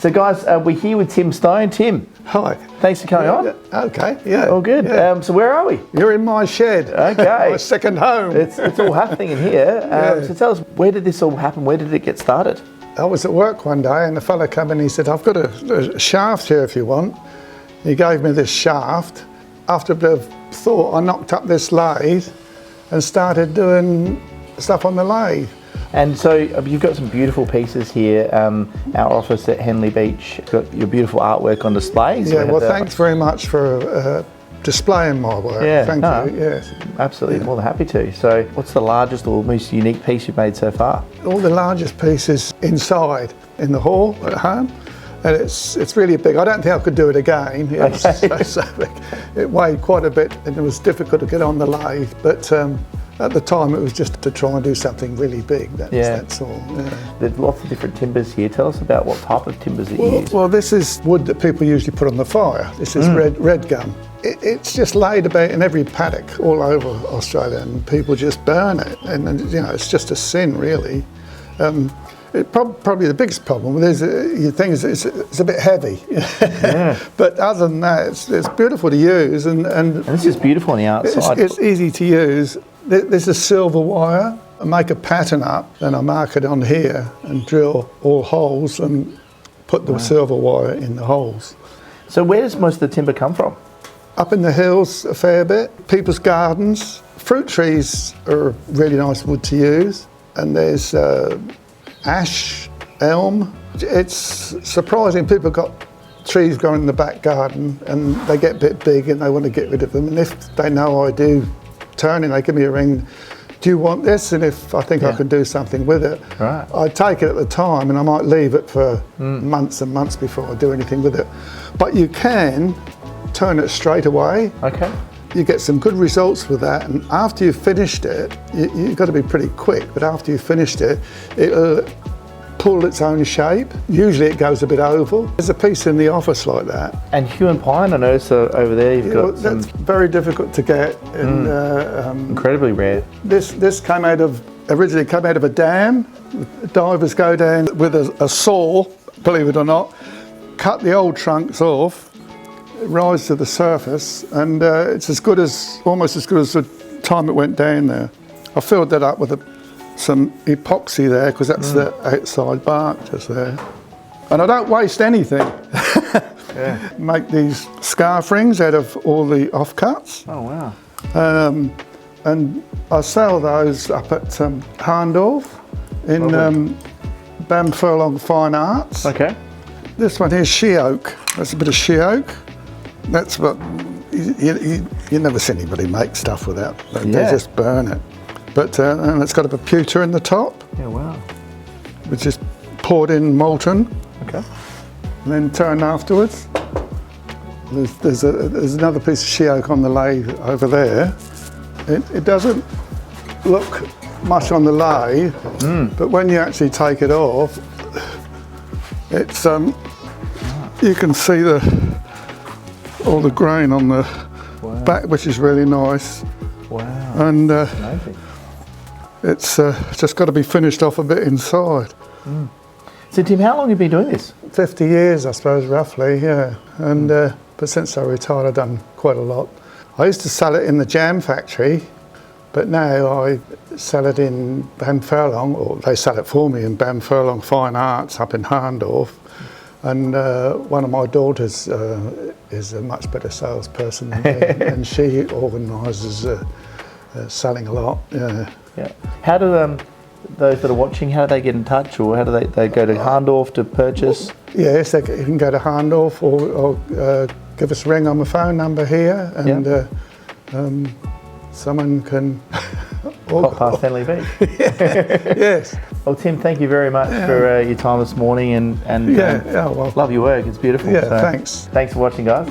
So guys, we're here with Tim Stone. Tim. Hi. Thanks for coming on. Okay, yeah. All good. Yeah. So where are we? You're in my shed. Okay. My second home. It's all happening in here. So tell us, where did this all happen? Where did it get started? I was at work one day and the fella came in and he said, I've got a shaft here if you want. He gave me this shaft. After a bit of thought, I knocked up this lathe and started doing stuff on the lathe. And so you've got some beautiful pieces here. Our office at Henley Beach, you've got your beautiful artwork on display. So yeah, well, thanks very much for displaying my work. Yeah, Thank you. Yes. Absolutely, Yeah. more than happy to. So what's the largest or most unique piece you've made so far? All the largest pieces inside in the hall at home. And it's really big. I don't think I could do it again. It was so big. It weighed quite a bit and it was difficult to get on the lathe. But at the time, it was just to try and do something really big. That's all. Yeah. There's lots of different timbers here. Tell us about what type of timbers that you use. Well, this is wood that people usually put on the fire. This is red gum. It's just laid about in every paddock all over Australia, and people just burn it. And you know, it's just a sin, really. Probably the biggest problem with the thing is it's a bit heavy. Yeah. But other than that, it's beautiful to use, and this is beautiful on the outside. It's easy to use. There's a silver wire. I make a pattern up, then I mark it on here and drill all holes and put the silver wire in the holes. So where does most of the timber come from? Up in the hills a fair bit. People's gardens. Fruit trees are really nice wood to use, and there's ash, elm. It's surprising people got trees growing in the back garden and they get a bit big and they want to get rid of them, and if they know I do turning, they give me a ring, do you want this? And if I think I can do something with it, I take it at the time and I might leave it for months and months before I do anything with it. But you can turn it straight away. Okay. You get some good results with that, and after you've finished it, you've got to be pretty quick, but after you've finished it, it'll pull its own shape. Usually it goes a bit oval. There's a piece in the office like that. And hue and pine, I noticed over there you've got that's very difficult to get. And, incredibly rare. This originally came out of a dam. Divers go down with a saw, believe it or not, cut the old trunks off, rise to the surface, and it's almost as good as the time it went down there. I filled that up with some epoxy there because that's the outside bark just there. And I don't waste anything. Make these scarf rings out of all the offcuts. Oh wow. And I sell those up at Harndorf in Bam-Furlong Fine Arts. Okay. This one here's she oak. That's a bit of she oak. That's what you never see anybody make stuff with that. They just burn it. But and it's got a pewter in the top. Yeah, wow. Which is poured in molten. Okay. And then turned afterwards. There's another piece of she oak on the lathe over there. It doesn't look much on the lathe, but when you actually take it off, it's you can see all the grain on the back, which is really nice. Wow. And amazing. It's just got to be finished off a bit inside. So Tim, how long have you been doing this? 50 years, I suppose, roughly, yeah. And but since I retired, I've done quite a lot. I used to sell it in the jam factory, but now I sell it in Bam-Furlong, or they sell it for me in Bam-Furlong Fine Arts up in Harndorf. And one of my daughters is a much better salesperson than me, and she organises selling a lot. Yeah. How do those that are watching, how do they get in touch, or how do they go to Harndorf to purchase? Yes, you can go to Harndorf or give us a ring on my phone number here, and someone can pop past Henley Beach. Yes. Well, Tim, thank you very much for your time this morning, and well, love your work. It's beautiful. Yeah, thanks. Thanks for watching, guys.